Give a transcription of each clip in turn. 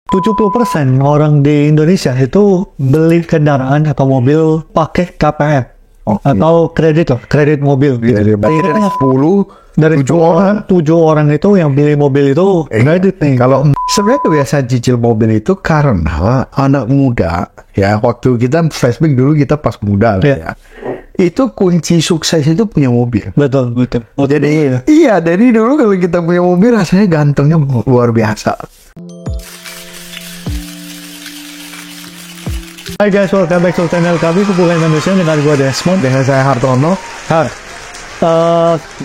70% orang di Indonesia itu beli kendaraan atau mobil pakai KPR atau kredit mobil gitu. Dari 10 dari 7 orang itu yang beli mobil itu kredit nih. Kalau sebenarnya kebiasaan cicil mobil itu karena anak muda ya, waktu kita flashback dulu kita pas muda lah ya. Itu kunci sukses itu punya mobil. Betul. Jadi iya, dari dulu kalau kita punya mobil rasanya gantengnya luar biasa. Hai guys, welcome back to channel kami Hubungan Manusia dengan gue Desmond. Dengan saya Hartono.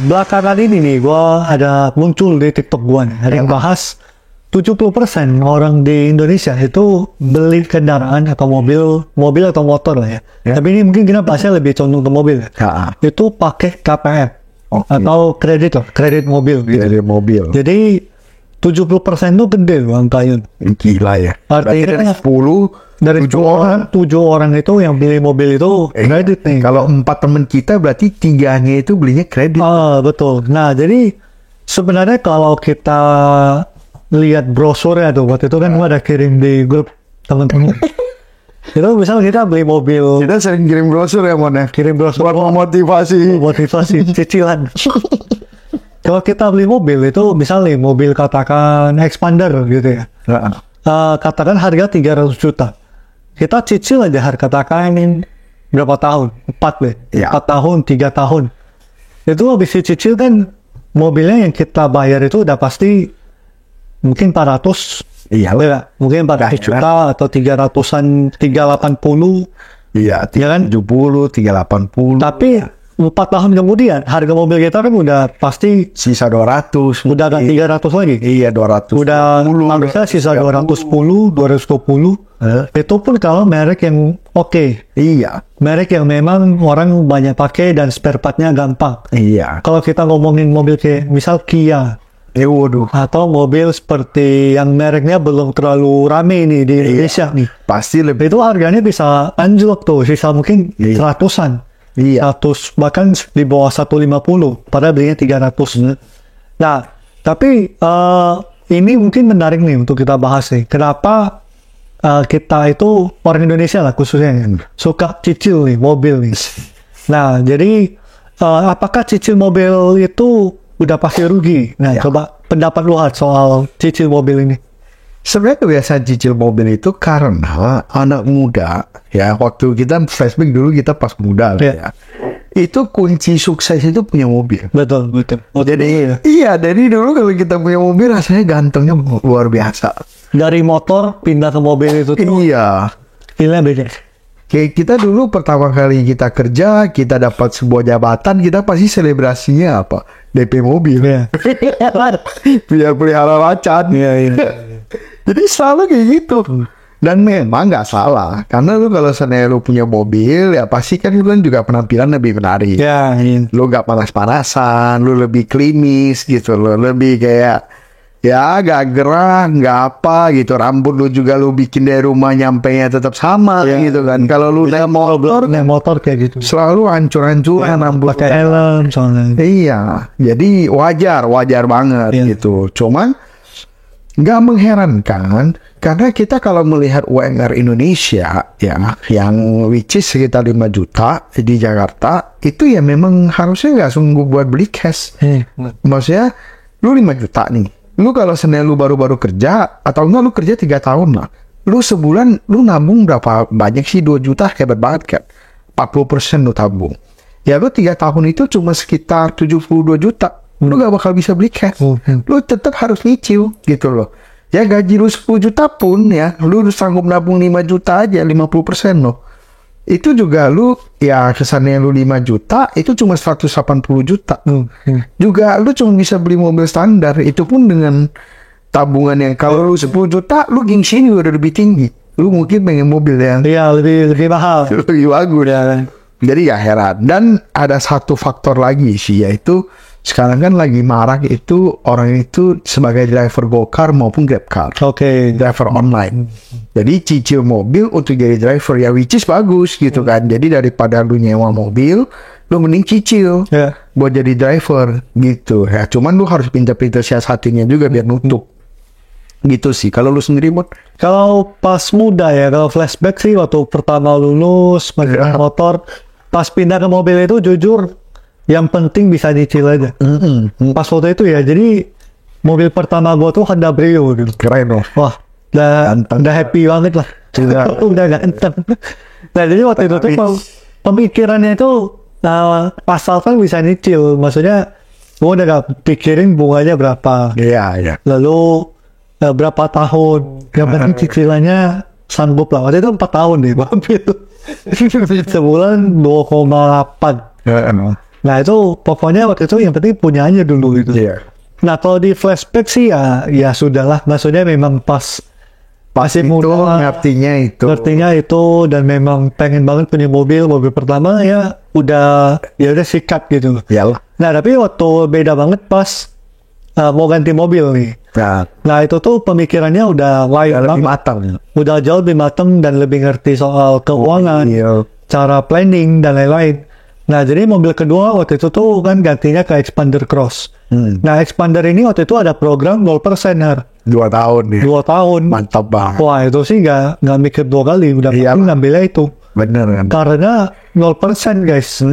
Belakangan ini nih gue ada muncul di TikTok gue nih, ada yang bahas 70% orang di Indonesia itu beli kendaraan atau mobil atau motor lah ya. Tapi ini mungkin kita bahasnya lebih condong ke mobil ya. Itu pakai KPR atau kredit mobil gitu. Kredit mobil. Jadi 70% itu gede loh angkanya. Gila ya. Artinya dari 7 orang itu yang beli mobil itu kredit nih. Kalau 4 teman kita berarti 3-nya itu belinya kredit. Betul. Nah, jadi sebenarnya kalau kita lihat brosurnya tuh, waktu itu kan gua ada kirim di grup teman-teman. Itu misal kita beli mobil, Kita sering kirim brosur ya, Mon ya. kirim brosur Buat motivasi. cicilan. Kalau kita beli mobil itu misalnya mobil katakan Expander gitu ya. Katakan harga 300 juta. Kita cicil aja harga katakan berapa tahun? 4 deh. 4 tahun, 3 tahun. Itu habis dicicil kan mobilnya yang kita bayar itu udah pasti mungkin 400. Iya, mungkin 400 juta atau 300-an, 380. Iya, ya kan? 70, 380. Tapi 4 tahun kemudian harga mobil kita kan udah pasti sisa 200. udah ada 300 lagi. Iya, 200. Udah harusnya sisa 210, 220. Itu pun kalau merek yang oke. Iya. Merek yang memang orang banyak pakai dan spare partnya gampang. Iya. Kalau kita ngomongin mobil kayak misal Kia. Waduh. Atau mobil seperti yang mereknya belum terlalu rame nih di Indonesia nih. Pasti lebih. Itu harganya bisa anjlok tuh. Sisa mungkin 100-an. Iya. 100, bahkan di bawah 150. Padahal belinya 300. Nah, tapi ini mungkin menarik nih untuk kita bahas nih. Kenapa kita itu orang Indonesia lah khususnya suka cicil nih mobil nih. Nah, jadi apakah cicil mobil itu udah pasti rugi? Nah, coba pendapat lu soal cicil mobil ini. Sebenarnya kebiasaan cicil mobil itu karena anak muda ya, waktu kita flashback dulu kita pas muda lah ya. Itu kunci sukses itu punya mobil. Betul. Jadi iya, dari dulu kalau kita punya mobil rasanya gantengnya luar biasa. Dari motor pindah ke mobil itu tuh. Iya. Feelnya beda. Kayak kita dulu pertama kali kita kerja, kita dapat sebuah jabatan, kita pasti selebrasinya apa? DP mobil. Iya. Biar pelihara macan. Iya. Jadi selalu kayak gitu. Dan memang nggak salah, karena lu kalau seandainya lu punya mobil, ya pasti kan lu juga penampilan lebih menarik. Ya, Lu nggak panas-panasan, lu lebih klimis gitu, lu lebih kayak ya gak gerah, nggak apa gitu. Rambut lu juga lu bikin dari rumah nyampenya tetap sama gitu kan. Kalau lu naik motor kayak gitu. selalu hancur-hancuran rambut. Pakai helm soalnya. Iya, jadi wajar banget gitu. Cuman nggak mengherankan karena kita kalau melihat UMR Indonesia ya, yang which is sekitar 5 juta di Jakarta, itu ya memang harusnya nggak sungguh buat beli cash. Maksudnya lu 5 juta nih, lu kalau seandainya lu baru-baru kerja atau enggak lu kerja 3 tahun lah, lu sebulan lu nabung berapa banyak sih? 2 juta hebat banget kan, 40% lu tabung ya. Lu 3 tahun itu cuma sekitar 72 juta. Lu gak bakal bisa beli cash. Lu tetap harus nyicil gitu loh. Ya gaji lu 10 juta pun ya, lu sanggup nabung 5 juta aja, 50% loh. Itu juga lu ya kesannya lu 5 juta itu cuma 180 juta. Juga lu cuma bisa beli mobil standar, itu pun dengan tabungan yang kalau lu 10 juta lu gengsinya udah lebih tinggi. Lu mungkin pengen mobil yang lebih mahal. Lebih bagus ya. Jadi gak heran. Dan ada satu faktor lagi sih, yaitu sekarang kan lagi marak itu orang itu sebagai driver Gokar maupun GrabCar. Driver online. Jadi cicil mobil untuk jadi driver ya, which is bagus gitu kan. Jadi daripada lu nyewa mobil, lu mending cicil buat jadi driver gitu ya. Cuman lu harus pintar-pintar siasatinya juga biar nutup. Gitu sih. Kalau lu sendiri, Bud? Kalau pas muda ya, kalau flashback sih waktu pertama lulus masih naik motor, pas pindah ke mobil itu jujur yang penting bisa nyicil aja. Pas foto itu ya, jadi mobil pertama gua tuh Honda Brio gitu. Keren loh. Wah, udah happy banget lah. Udah ganteng. Nah jadi waktu itu tuh pemikirannya itu asalkan bisa nyicil, maksudnya gua udah gak pikirin bunganya berapa. Iya. Lalu berapa tahun, yang penting cicilannya sanggup lah. Waktu itu 4 tahun deh mobil. Sebulan 2,8. Nah itu pokoknya waktu itu yang penting punya aja dulu gitu. Iya. Nah kalau di flashback sih ya sudahlah, maksudnya memang pas masih muda, ngertinya itu dan memang pengen banget punya mobil pertama ya udah sikat gitu. Iyalah. Nah tapi waktu beda banget pas mau ganti mobil nih. Nah itu tuh pemikirannya udah lebih matang. Udah jauh lebih matang dan lebih ngerti soal keuangan, cara planning dan lain-lain. Nah jadi mobil kedua waktu itu tuh kan gantinya ke Expander Cross. Nah Expander ini waktu itu ada program 0% har. 2 tahun ya. 2 tahun. Mantap banget. Wah itu sih nggak mikir 2 kali, udah ngambilnya itu. Bener kan? Karena 0% guys.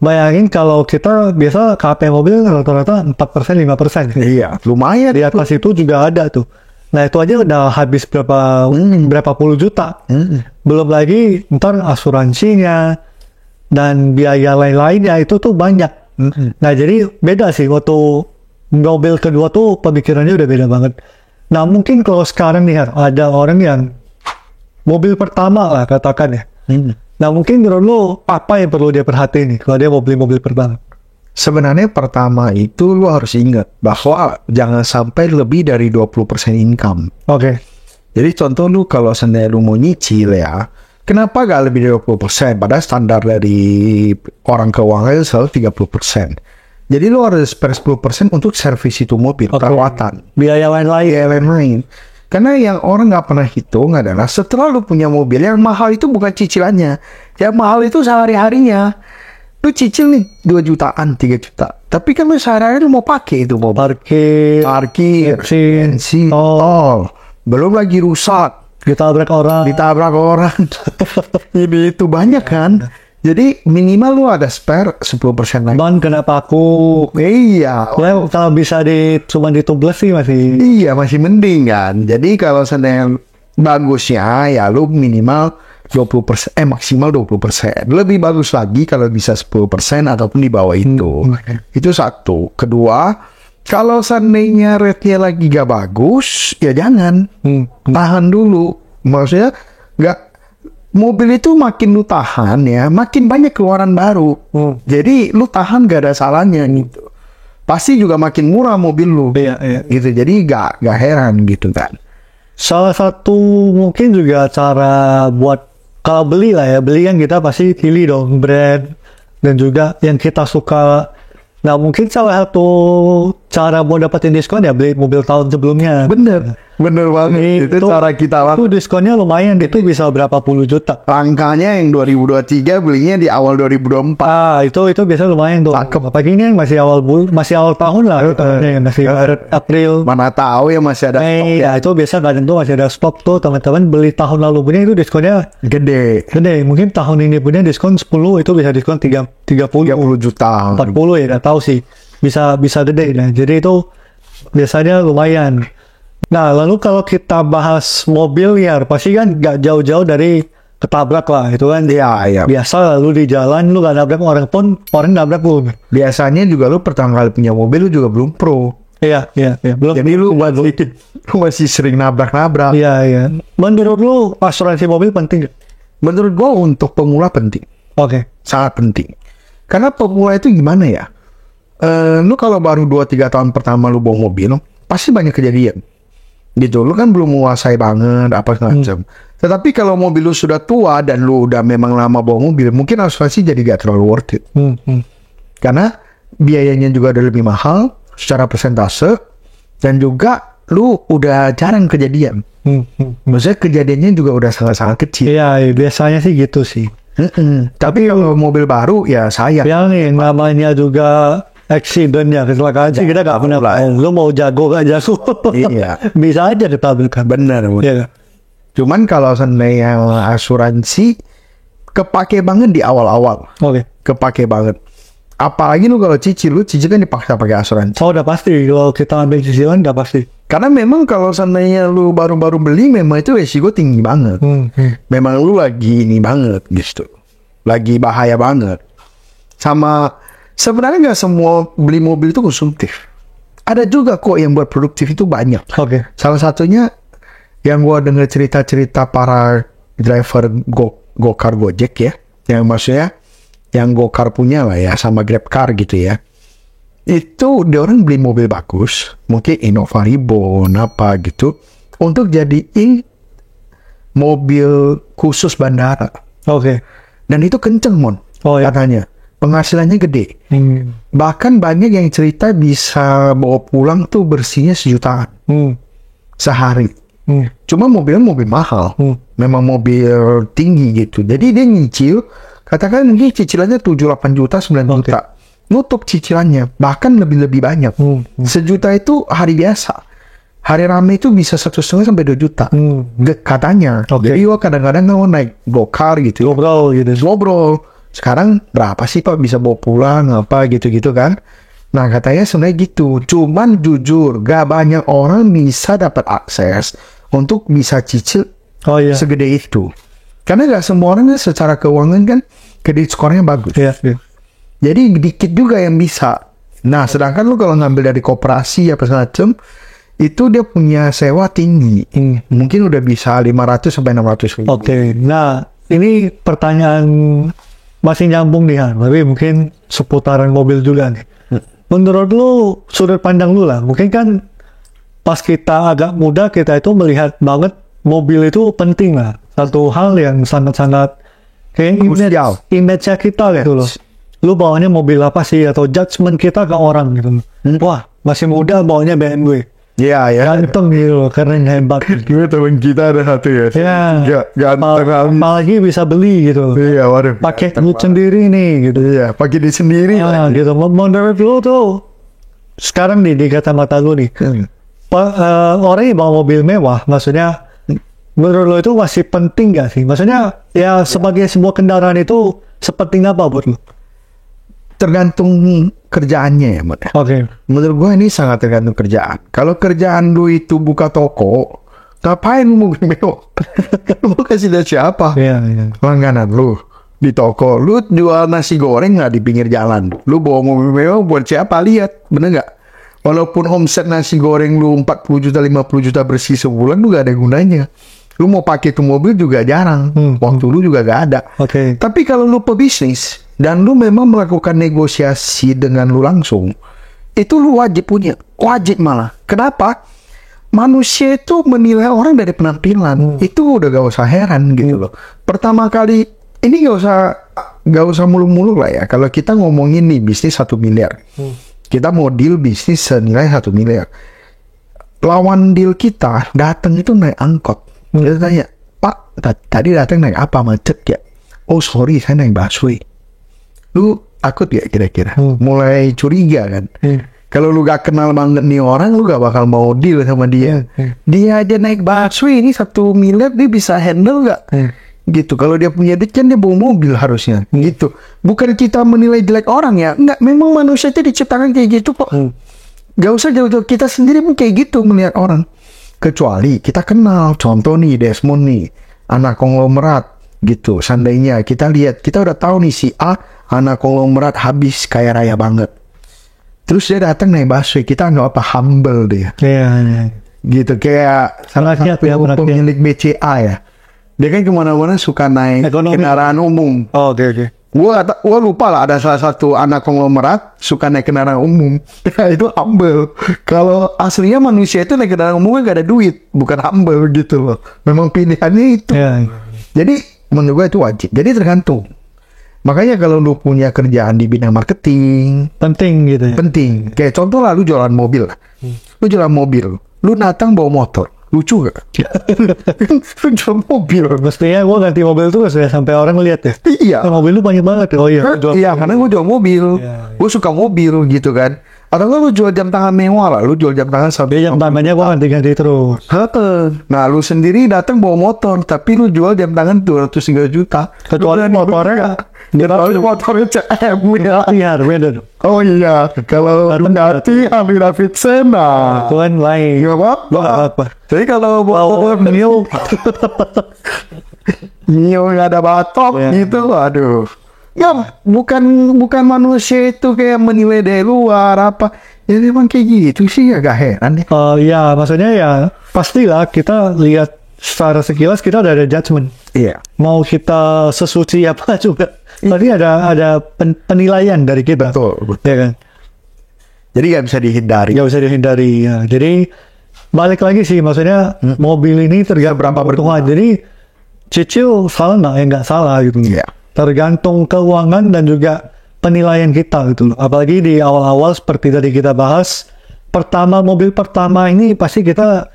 Bayangin kalau kita biasa KP mobil rata-rata 4%, 5%. Iya, lumayan. Di atas itu juga ada tuh. Nah itu aja udah habis berapa puluh juta. Belum lagi ntar asuransinya dan biaya lain-lainnya itu tuh banyak. Nah jadi beda sih waktu mobil kedua tuh pemikirannya udah beda banget. Nah mungkin kalau sekarang nih ada orang yang mobil pertama lah katakan ya. Nah mungkin menurut lo apa yang perlu dia perhatiin nih kalau dia mau beli mobil pertama? Sebenarnya pertama itu lo harus ingat bahwa jangan sampai lebih dari 20% income. Oke. Jadi contoh lu kalau seandainya lu mau nyicil ya, kenapa gak lebih dari 20%? Padahal standar dari orang keuangan itu selalu 30%. Jadi lu harus spare 10% untuk servis itu mobil, perawatan. Biaya lain-lain. Karena yang orang nggak pernah hitung adalah setelah lu punya mobil, yang mahal itu bukan cicilannya. Yang mahal itu sehari-harinya. Lu cicil nih 2 jutaan, 3 juta. Tapi kan lu sehari-hari lu mau pakai itu mobil. Parkir, bensin, tol. Belum lagi rusak. Ditabrak orang. Ini itu banyak kan. Jadi minimal lu ada spare 10% lagi. Ban kena paku. Iya. Kalau bisa cuma ditubles sih masih. Iya, masih mending kan. Jadi kalau seandainya bagusnya ya lu minimal 20%, maksimal 20%. Lebih bagus lagi kalau bisa 10% ataupun di bawah itu. Itu satu. Kedua, kalau seandainya rate-nya lagi gak bagus, ya jangan. Tahan dulu. Maksudnya mobil itu makin lu tahan ya, makin banyak keluaran baru. Jadi lu tahan gak ada salahnya gitu. Pasti juga makin murah mobil lu. Iya. Gitu. Jadi gak heran gitu kan. Salah satu mungkin juga cara buat kalau beli kan kita pasti pilih dong brand dan juga yang kita suka. Nah mungkin salah satu cara mau dapetin diskon ya beli mobil tahun sebelumnya. Bener banget. Itu cara kita lah. Itu diskonnya lumayan, itu bisa berapa puluh juta. Angkanya yang 2023 belinya di awal 2024. Itu biasa lumayan tuh. Apalagi ini masih awal tahun lah. Masih April. Mana tahu ya masih ada stok. Ya itu biasa kadang tuh masih ada stok tuh teman-teman beli tahun lalu punya itu diskonnya gede. Mungkin tahun ini punya diskon 10 itu bisa diskon 30 juta. 40 ya nggak tahu sih. Bisa gede. Nah, jadi itu biasanya lumayan. Nah, lalu kalau kita bahas mobil ya, pasti kan gak jauh-jauh dari ketabrak lah, itu kan. Iya. Biasa lalu di jalan lu gak nabrak orang nabrak lu. Biasanya juga lu pertama kali punya mobil lu juga belum pro. Iya. Belum. Jadi lu masih sering nabrak-nabrak. Iya. Menurut lu asuransi mobil penting? Menurut gua untuk pemula penting. Oke. Sangat penting. Karena pemula itu gimana ya? Lu kalau baru 2-3 tahun pertama lu bawa mobil, pasti banyak kejadian. Gitu, lu kan belum menguasai banget apa macam. Tetapi kalau mobil lu sudah tua dan lu udah memang lama bawa mobil, mungkin asuransi jadi gak terlalu worth it. Karena biayanya juga udah lebih mahal secara persentase dan juga lu udah jarang kejadian. Maksudnya kejadiannya juga udah sangat-sangat kecil. Iya, biasanya sih gitu sih. Tapi kalau mobil baru ya sayang. Yang namanya juga accident-nya, kecelakaan sih kita nggak pernah tahu. Lu mau jago nggak jago, Iya. bisa aja ditampilkan. Benar. Iya. Cuman kalau seandainya asuransi kepake banget di awal-awal. Oke. Kepake banget. Apalagi lu kalau cicil kan dipaksa pakai asuransi. Oh, udah pasti. Kalau kita ambil cicilan udah pasti. Karena memang kalau seandainya lu baru-baru beli memang itu resiko tinggi banget. Memang lu lagi ini banget gitu. Lagi bahaya banget. Sama sebenarnya nggak semua beli mobil itu konsumtif. Ada juga kok yang buat produktif itu banyak. Oke. Salah satunya yang gua dengar cerita-cerita para driver Gokar Gojek ya. Yang maksudnya yang Gokar punya lah ya sama GrabCar gitu ya. Itu dia orang beli mobil bagus, mungkin Innova Reborn apa gitu untuk jadiin mobil khusus bandara. Oke. Dan itu kenceng mon, katanya. Penghasilannya gede. Bahkan banyak yang cerita bisa bawa pulang tuh bersihnya sejutaan sehari. Cuma mobilnya mobil mahal, memang mobil tinggi gitu. Jadi dia nyicil, katakan mungkin cicilannya 7-8 juta, 9 juta. Nutup cicilannya, bahkan lebih-lebih banyak. Sejuta itu hari biasa. Hari rame itu bisa 1,5 sampai 2 juta. Katanya. Jadi kadang-kadang mau naik Gokar gitu. Ngobrol. Sekarang berapa sih Pak bisa bawa pulang apa gitu-gitu kan. Nah katanya sebenarnya gitu. Cuman jujur gak banyak orang bisa dapat akses untuk bisa cicil segede itu. Karena gak semua orang secara keuangan kan kredit skornya bagus. Jadi dikit juga yang bisa. Nah sedangkan lu kalau ngambil dari koperasi apa semacam itu dia punya sewa tinggi. Mungkin udah bisa 500 sampai 600 ribu. Oke. Nah ini pertanyaan masih nyambung nih Han, tapi mungkin seputaran mobil juga nih. Menurut lu, sudut pandang lu lah, mungkin kan pas kita agak muda kita itu melihat banget mobil itu penting lah, satu hal yang sangat-sangat kayak image kita gitu loh. Lu bawanya mobil apa sih, atau judgement kita ke orang gitu. Wah masih muda bawanya BMW. Iya ya. Ganteng gitu loh, keren, hebat. Gue temen kita ada satu ya. Iya. Ganteng. Apalagi bisa beli gitu. Iya, waduh. Pakai duit sendiri nih gitu. Iya, pakai duit sendiri. Ya, gitu. Menurut lu tuh sekarang nih di kacamata lu nih, orang yang bawa mobil mewah, maksudnya menurut lu itu masih penting gak sih? Maksudnya ya sebagai sebuah kendaraan itu sepenting apa buat lu? Tergantung kerjaannya ya, Mat. Oke. Menurut gue ini sangat tergantung kerjaan. Kalau kerjaan lu itu buka toko, ngapain lu mau mewah? Lu kasih dari siapa? Iya. Langganan lu di toko. Lu jual nasi goreng nggak di pinggir jalan? Lu bawa mobil mewah buat siapa? Lihat, bener nggak? Walaupun omset nasi goreng lu 40 juta, 50 juta bersih sebulan, lu gak ada gunanya. Lu mau pakai tuh mobil juga jarang. Waktu lu juga gak ada. Oke. Tapi kalau lu pebisnis dan lu memang melakukan negosiasi dengan lu langsung, itu lu wajib punya. Wajib malah. Kenapa? Manusia itu menilai orang dari penampilan. Itu udah gak usah heran gitu loh. Pertama kali, ini gak usah mulu-mulu lah ya. Kalau kita ngomongin nih bisnis 1 miliar. Kita mau deal bisnis senilai 1 miliar. Lawan deal kita datang itu naik angkot. Kita tanya, Pak, tadi datang naik apa, macet ya? Oh sorry, saya naik busway. Lu takut ya kira-kira? Mulai curiga kan? Kalau lu gak kenal banget nih orang, lu gak bakal mau deal sama dia. Dia aja naik busway, ini 1 miliar, dia bisa handle gak? Gitu. Kalau dia punya duit kan dia bawa mobil harusnya. Gitu. Bukan kita menilai jelek orang ya. Enggak, memang manusia itu diciptakan kayak gitu kok. Gak usah jauh-jauh, kita sendiri pun kayak gitu melihat orang. Kecuali kita kenal, contoh nih Desmond nih, anak konglomerat gitu. Seandainya kita lihat, kita udah tahu nih si A anak konglomerat habis kaya raya banget. Terus dia datang naik busway, kita nggak apa humble dia. Iya. Gitu kayak salah satu pemilik BCA ya. Dia kan kemana-mana suka naik kendaraan umum. Oh, oke. Gua lupa lah ada salah satu anak konglomerat suka naik kendaraan umum. Itu humble. Kalau aslinya manusia itu naik kendaraan umum gak ada duit, bukan humble gitu loh. Memang pilihannya itu. Jadi menurut gue itu wajib. Jadi tergantung. Makanya kalau lu punya kerjaan di bidang marketing, penting gitu ya. Penting. Kayak contoh lah lu jualan mobil lah. Lu jualan mobil, lu datang bawa motor. Lucu gak? Lu jual mobil. Mestinya gue ganti mobil tuh sudah sampai orang lihat ya. Iya. Mobil lu banyak banget. Oh iya. Iya, karena gue jual mobil. Iya. Gue suka mobil gitu kan. Atau enggak lu jual jam tangan mewah lah. Lu jual jam tangan sampai Jam tangannya gue ganti-ganti terus. Heeh. Nah, lu sendiri datang bawa motor, tapi lu jual jam tangan 203 juta. Kecuali motornya Kecuali motornya CM ya. iya beda dong. Oh iya, kalau nanti Harley Davidson, Itu kan lain. nggak apa-apa. Gua nggak apa. Jadi kalau motor New. Nio nggak ada batok Iya. gitu, aduh. Ya, bukan manusia itu kayak menilai dari luar apa. Ya memang kayak gitu sih, agak heran deh. Ya maksudnya ya pastilah kita lihat secara sekilas kita udah ada judgement. Iya. Mau kita sesuci apa juga. Tadi ada penilaian dari kita. Betul. Ya kan. Jadi nggak bisa dihindari. Nggak bisa dihindari. Ya. Jadi balik lagi sih maksudnya mobil ini tergantung Seberapa kebutuhan. berguna. Jadi cicil salah nggak? Ya nggak salah gitu. Iya. Tergantung keuangan dan juga penilaian kita gitu loh. Apalagi di awal-awal seperti tadi kita bahas, mobil pertama ini pasti kita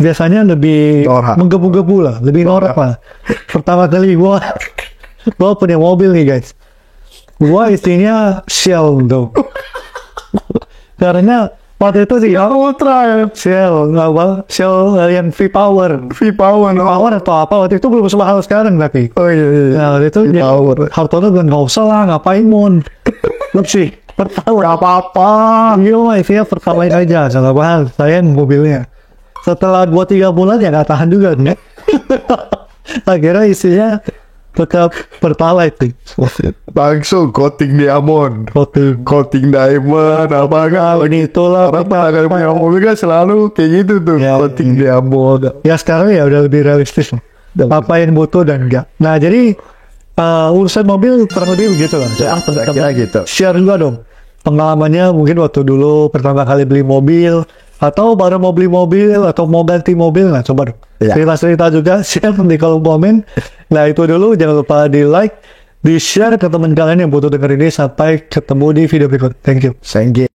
biasanya lebih Norak. menggebu-gebu lah, lebih norak lah. Pertama kali gua punya mobil nih guys. Gua isinya Shell tuh. Karena waktu itu sih Ultra ya. Shell yang V-Power. V-Power. V-Power atau apa waktu itu belum semahal sekarang tapi. Oh iya. Nah, itu V-Power. Hartono bilang nggak usah lah, ngapain mon? Lu sih, pertama Gak apa-apa. iya lah, isinya pertamain aja, salah bahas, sayang mobilnya. Setelah 2-3 bulan ya nggak tahan juga, nih. Akhirnya isinya tetap pertalite sih. Langsung coating diamond. Coating diamond apa kan. Ini itulah. Apa kalau punya mobil kan selalu kayak gitu tuh. Ya, Coating diamond. Ya sekarang ya udah lebih realistis. Apa yang butuh dan enggak. Nah jadi urusan mobil kurang lebih begitu lah. Kira gitu. Share juga dong pengalamannya mungkin waktu dulu pertama kali beli mobil atau baru mau beli mobil atau mau ganti mobil. Nah coba dong Ya. cerita-cerita juga share di kolom komen. Nah itu dulu, jangan lupa di like, di share ke teman kalian yang butuh denger ini. Sampai ketemu di video berikut. Thank you. Thank you.